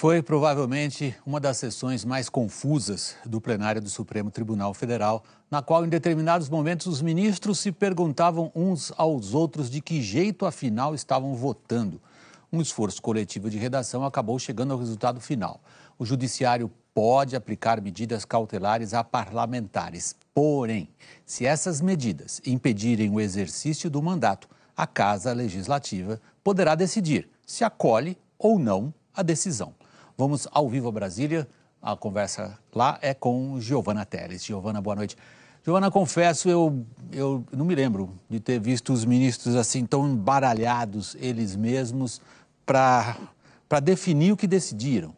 Foi provavelmente uma das sessões mais confusas do plenário do Supremo Tribunal Federal, na qual, em determinados momentos, os ministros se perguntavam uns aos outros de que jeito, afinal, estavam votando. Um esforço coletivo de redação acabou chegando ao resultado final. O Judiciário pode aplicar medidas cautelares a parlamentares. Porém, se essas medidas impedirem o exercício do mandato, a Casa Legislativa poderá decidir se acolhe ou não a decisão. Vamos ao vivo a Brasília. A conversa lá é com Giovana Teles. Giovana, boa noite. Giovana, confesso, eu não me lembro de ter visto os ministros assim tão embaralhados eles mesmos para definir o que decidiram.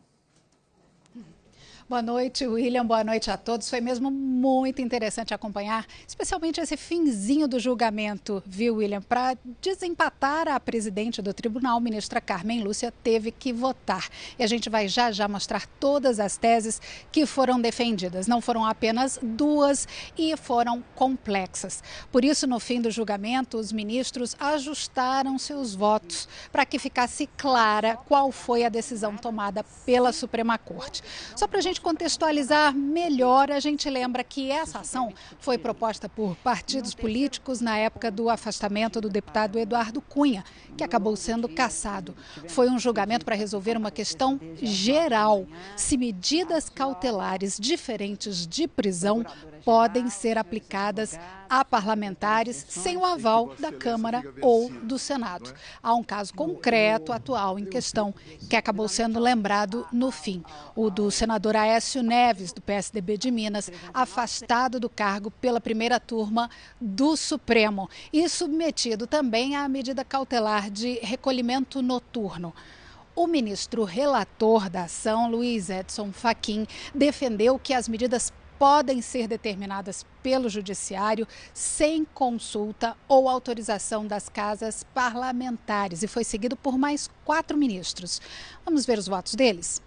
Boa noite, William. Boa noite a todos. Foi mesmo muito interessante acompanhar, especialmente esse finzinho do julgamento, viu, William? Para desempatar a presidente do tribunal, ministra Carmen Lúcia, teve que votar. E a gente vai já mostrar todas as teses que foram defendidas. Não foram apenas duas e foram complexas. Por isso, no fim do julgamento, os ministros ajustaram seus votos para que ficasse clara qual foi a decisão tomada pela Suprema Corte. Só para a gente contextualizar melhor, a gente lembra que essa ação foi proposta por partidos políticos na época do afastamento do deputado Eduardo Cunha, que acabou sendo cassado. Foi um julgamento para resolver uma questão geral: se medidas cautelares diferentes de prisão podem ser aplicadas a parlamentares sem o aval da Câmara ou do Senado. Há um caso concreto, atual, em questão, que acabou sendo lembrado no fim: o do senador Aécio Neves, do PSDB de Minas, afastado do cargo pela primeira turma do Supremo e submetido também à medida cautelar de recolhimento noturno. O ministro relator da ação, Luiz Edson Fachin, defendeu que as medidas podem ser determinadas pelo Judiciário sem consulta ou autorização das casas parlamentares e foi seguido por mais 4 ministros. Vamos ver os votos deles?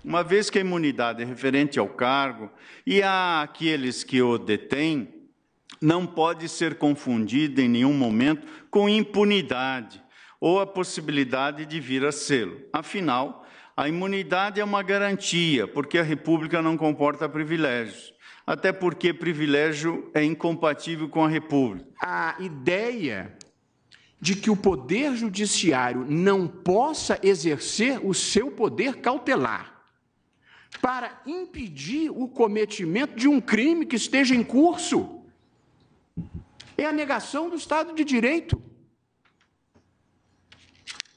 Uma vez que a imunidade é referente ao cargo e há aqueles que o detêm, não pode ser confundida em nenhum momento com impunidade ou a possibilidade de vir a sê-lo. Afinal, a imunidade é uma garantia, porque a República não comporta privilégios, até porque privilégio é incompatível com a República. A ideia de que o Poder Judiciário não possa exercer o seu poder cautelar para impedir o cometimento de um crime que esteja em curso é a negação do Estado de Direito.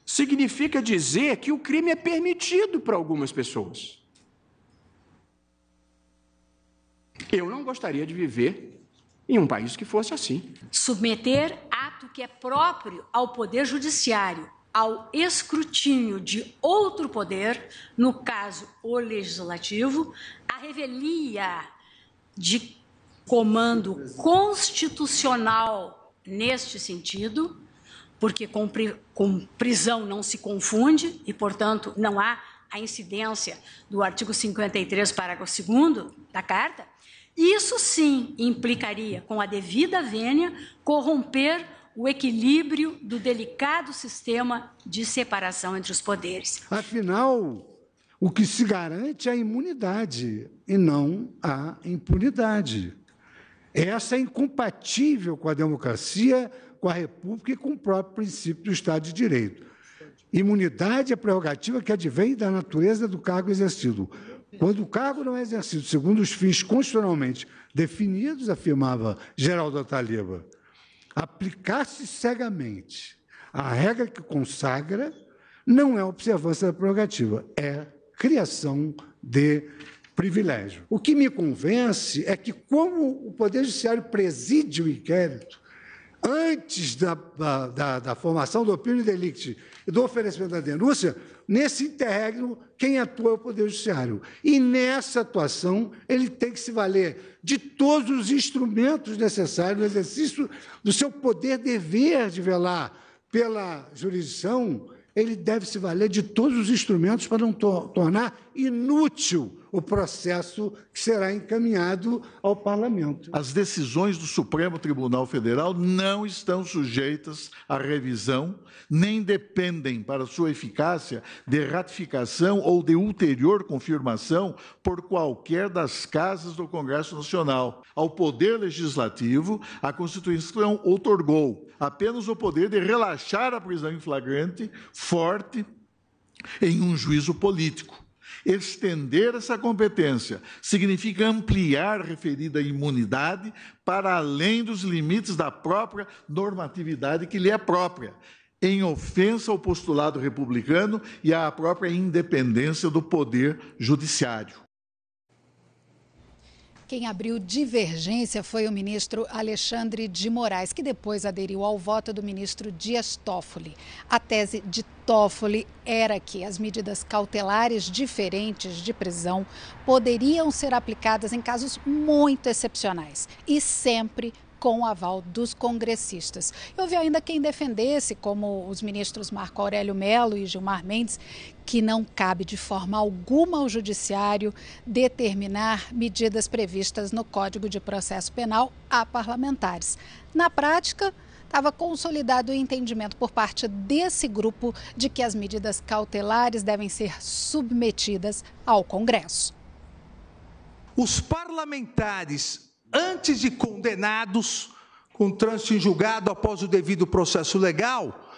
Significa dizer que o crime é permitido para algumas pessoas. Eu não gostaria de viver em um país que fosse assim. Submeter ato que é próprio ao Poder Judiciário ao escrutínio de outro poder, no caso o Legislativo, a revelia de comando constitucional neste sentido, porque com prisão não se confunde e, portanto, não há a incidência do artigo 53, parágrafo 2º da Carta, isso sim implicaria, com a devida vênia, corromper o equilíbrio do delicado sistema de separação entre os poderes. Afinal, o que se garante é a imunidade e não a impunidade. Essa é incompatível com a democracia, com a República e com o próprio princípio do Estado de Direito. Imunidade é prerrogativa que advém da natureza do cargo exercido. Quando o cargo não é exercido segundo os fins constitucionalmente definidos, afirmava Geraldo Ataliba, aplicar-se cegamente a regra que consagra não é observância da prerrogativa, é criação de privilégio. O que me convence é que, como o Poder Judiciário preside o inquérito, antes da formação do opinião delicti e do oferecimento da denúncia, nesse interregno, quem atua é o Poder Judiciário. E nessa atuação, ele tem que se valer de todos os instrumentos necessários no exercício do seu poder-dever de velar pela jurisdição. Ele deve se valer de todos os instrumentos para não tornar inútil o processo que será encaminhado ao Parlamento. As decisões do Supremo Tribunal Federal não estão sujeitas à revisão, nem dependem, para sua eficácia, de ratificação ou de ulterior confirmação por qualquer das casas do Congresso Nacional. Ao Poder Legislativo, a Constituição outorgou apenas o poder de relaxar a prisão em flagrante, forte, em um juízo político. Estender essa competência significa ampliar a referida imunidade para além dos limites da própria normatividade que lhe é própria, em ofensa ao postulado republicano e à própria independência do Poder Judiciário. Quem abriu divergência foi o ministro Alexandre de Moraes, que depois aderiu ao voto do ministro Dias Toffoli. A tese de Toffoli era que as medidas cautelares diferentes de prisão poderiam ser aplicadas em casos muito excepcionais e sempre com o aval dos congressistas. Houve ainda quem defendesse, como os ministros Marco Aurélio Mello e Gilmar Mendes, que não cabe de forma alguma ao Judiciário determinar medidas previstas no Código de Processo Penal a parlamentares. Na prática, estava consolidado o entendimento por parte desse grupo de que as medidas cautelares devem ser submetidas ao Congresso. Os parlamentares, antes de condenados, com trânsito em julgado após o devido processo legal,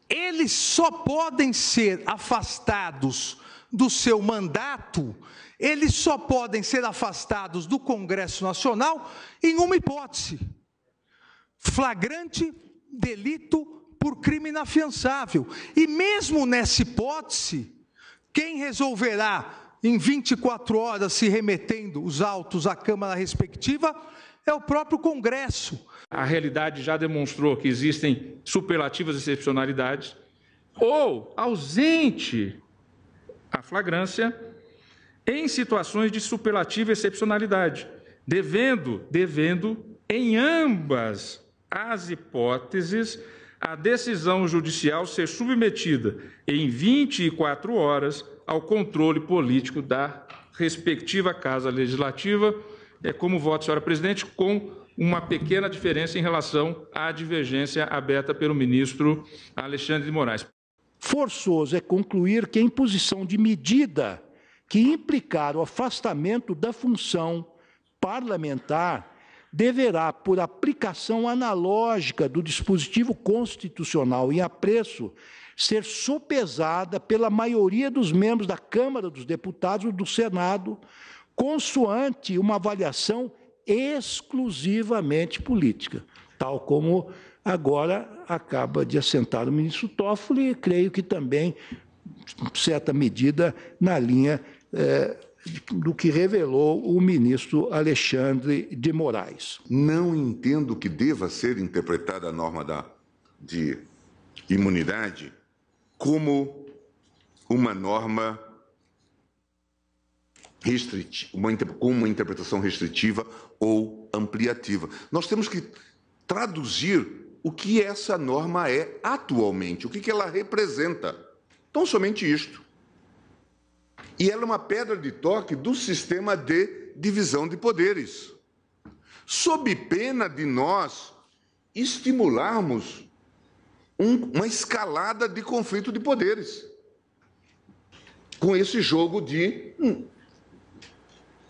eles só podem ser afastados do seu mandato, eles só podem ser afastados do Congresso Nacional em uma hipótese: flagrante delito por crime inafiançável. E mesmo nessa hipótese, quem resolverá em 24 horas, se remetendo os autos à Câmara respectiva, é o próprio Congresso. A realidade já demonstrou que existem superlativas excepcionalidades, ou ausente a flagrância em situações de superlativa excepcionalidade, devendo, em ambas as hipóteses, a decisão judicial ser submetida em 24 horas ao controle político da respectiva Casa Legislativa, como voto, senhora presidente, com uma pequena diferença em relação à divergência aberta pelo ministro Alexandre de Moraes. Forçoso é concluir que a imposição de medida que implicar o afastamento da função parlamentar deverá, por aplicação analógica do dispositivo constitucional em apreço, ser sopesada pela maioria dos membros da Câmara dos Deputados ou do Senado, consoante uma avaliação exclusivamente política, tal como agora acaba de assentar o ministro Toffoli, e creio que também, em certa medida, na linha do que revelou o ministro Alexandre de Moraes. Não entendo que deva ser interpretada a norma de imunidade como uma norma restritiva, com uma interpretação restritiva ou ampliativa. Nós temos que traduzir o que essa norma é atualmente, o que ela representa. Tão somente isto. E ela é uma pedra de toque do sistema de divisão de poderes, sob pena de nós estimularmos uma escalada de conflito de poderes, com esse jogo de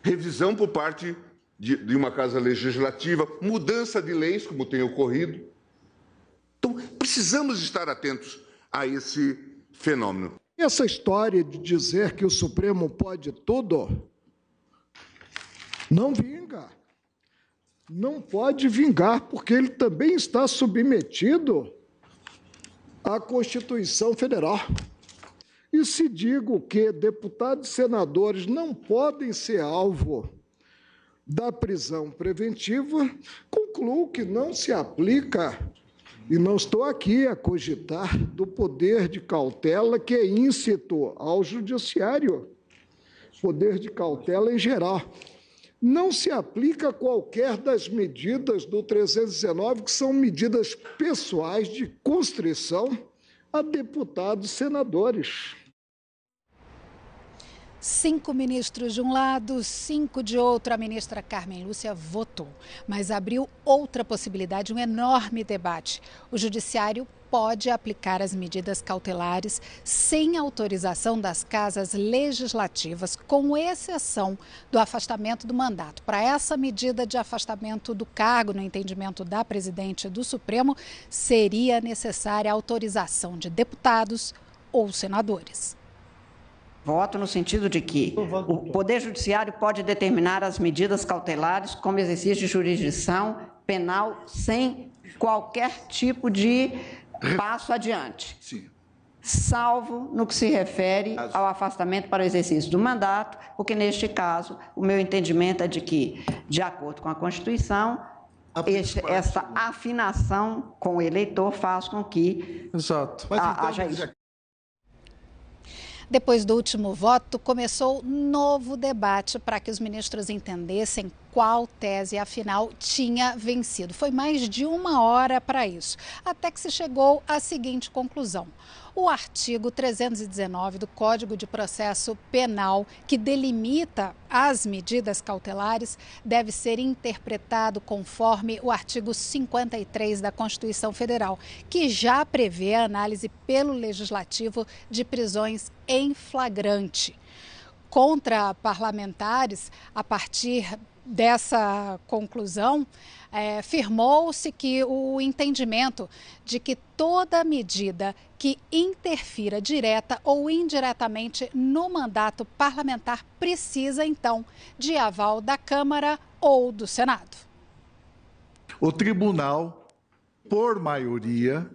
revisão por parte de uma Casa Legislativa, mudança de leis, como tem ocorrido. Então, precisamos estar atentos a esse fenômeno. Essa história de dizer que o Supremo pode tudo não vinga. Não pode vingar, porque ele também está submetido à Constituição Federal. E se digo que deputados e senadores não podem ser alvo da prisão preventiva, concluo que não se aplica, e não estou aqui a cogitar, do poder de cautela que é íncito ao judiciário, poder de cautela em geral. Não se aplica qualquer das medidas do 319, que são medidas pessoais de constrição a deputados e senadores. 5 ministros de um lado, 5 de outro. A ministra Carmen Lúcia votou, mas abriu outra possibilidade, um enorme debate. O judiciário pode aplicar as medidas cautelares sem autorização das casas legislativas, com exceção do afastamento do mandato. Para essa medida de afastamento do cargo, no entendimento da presidente do Supremo, seria necessária a autorização de deputados ou senadores. Voto no sentido de que o Poder Judiciário pode determinar as medidas cautelares como exercício de jurisdição penal sem qualquer tipo de passo adiante, Sim. salvo no que se refere ao afastamento para o exercício do mandato, porque neste caso o meu entendimento é de que, de acordo com a Constituição, essa afinação com o eleitor faz com que haja isso. Depois do último voto, começou novo debate para que os ministros entendessem qual tese, afinal, tinha vencido. Foi mais de 1 hora para isso, até que se chegou à seguinte conclusão. O artigo 319 do Código de Processo Penal, que delimita as medidas cautelares, deve ser interpretado conforme o artigo 53 da Constituição Federal, que já prevê a análise pelo Legislativo de prisões em flagrante. Contra parlamentares, a partir dessa conclusão, firmou-se que o entendimento de que toda medida que interfira direta ou indiretamente no mandato parlamentar precisa, então, de aval da Câmara ou do Senado. O tribunal, por maioria,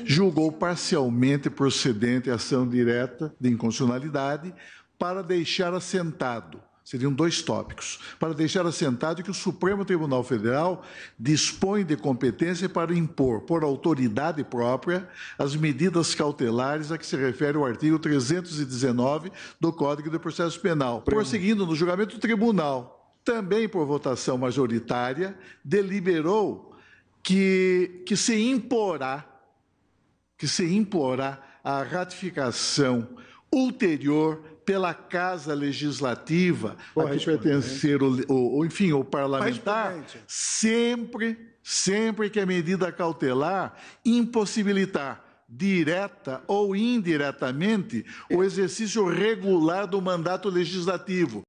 julgou parcialmente procedente a ação direta de inconstitucionalidade para deixar assentado. Seriam 2 tópicos. Para deixar assentado que o Supremo Tribunal Federal dispõe de competência para impor, por autoridade própria, as medidas cautelares a que se refere o artigo 319 do Código de Processo Penal. Prosseguindo no julgamento, o tribunal, também por votação majoritária, deliberou que se imporá a ratificação ulterior pela Casa Legislativa a que pertencer o parlamentar, sempre que a medida cautelar impossibilitar direta ou indiretamente o exercício regular do mandato legislativo.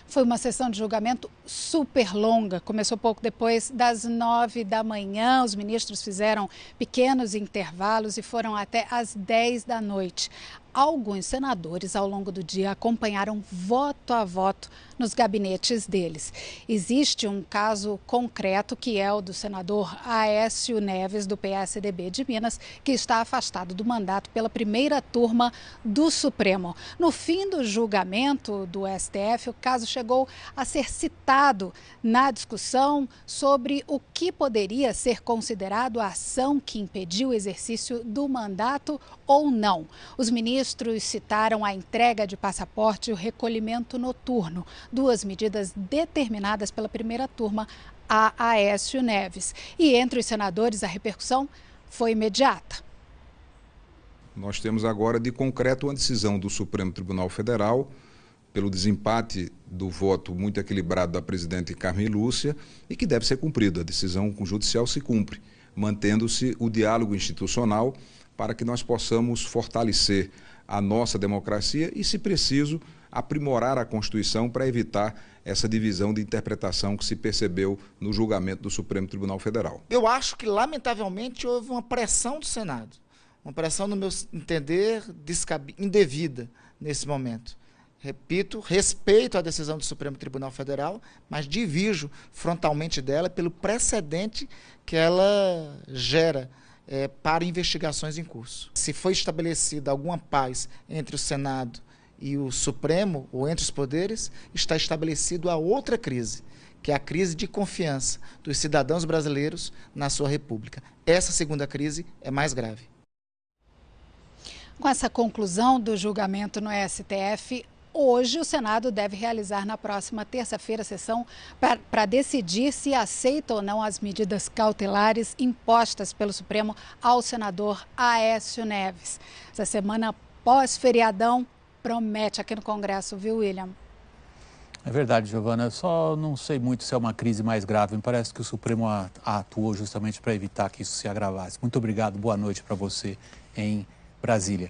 Foi uma sessão de julgamento super longa, começou pouco depois das 9 da manhã, os ministros fizeram pequenos intervalos e foram até às 10 da noite. Alguns senadores, ao longo do dia, acompanharam voto a voto nos gabinetes deles. Existe um caso concreto, que é o do senador Aécio Neves, do PSDB de Minas, que está afastado do mandato pela primeira turma do Supremo. No fim do julgamento do STF, o caso chegou a ser citado na discussão sobre o que poderia ser considerado a ação que impediu o exercício do mandato ou não. Os ministros citaram a entrega de passaporte e o recolhimento noturno, 2 medidas determinadas pela primeira turma a Aécio Neves. E entre os senadores, a repercussão foi imediata. Nós temos agora de concreto uma decisão do Supremo Tribunal Federal, pelo desempate do voto muito equilibrado da presidente Carmen Lúcia, e que deve ser cumprida. A decisão judicial se cumpre, mantendo-se o diálogo institucional para que nós possamos fortalecer a nossa democracia e, se preciso, aprimorar a Constituição para evitar essa divisão de interpretação que se percebeu no julgamento do Supremo Tribunal Federal. Eu acho que, lamentavelmente, houve uma pressão do Senado, uma pressão, no meu entender, indevida nesse momento. Repito, respeito a decisão do Supremo Tribunal Federal, mas divirjo frontalmente dela pelo precedente que ela gera para investigações em curso. Se foi estabelecida alguma paz entre o Senado e o Supremo, ou entre os poderes, está estabelecido a outra crise, que é a crise de confiança dos cidadãos brasileiros na sua República. Essa segunda crise é mais grave. Com essa conclusão do julgamento no STF, hoje o Senado deve realizar na próxima terça-feira a sessão para decidir se aceita ou não as medidas cautelares impostas pelo Supremo ao senador Aécio Neves. Essa semana pós-feriadão promete aqui no Congresso, viu, William? É verdade, Giovana. Eu só não sei muito se é uma crise mais grave. Me parece que o Supremo atuou justamente para evitar que isso se agravasse. Muito obrigado. Boa noite para você em Brasília.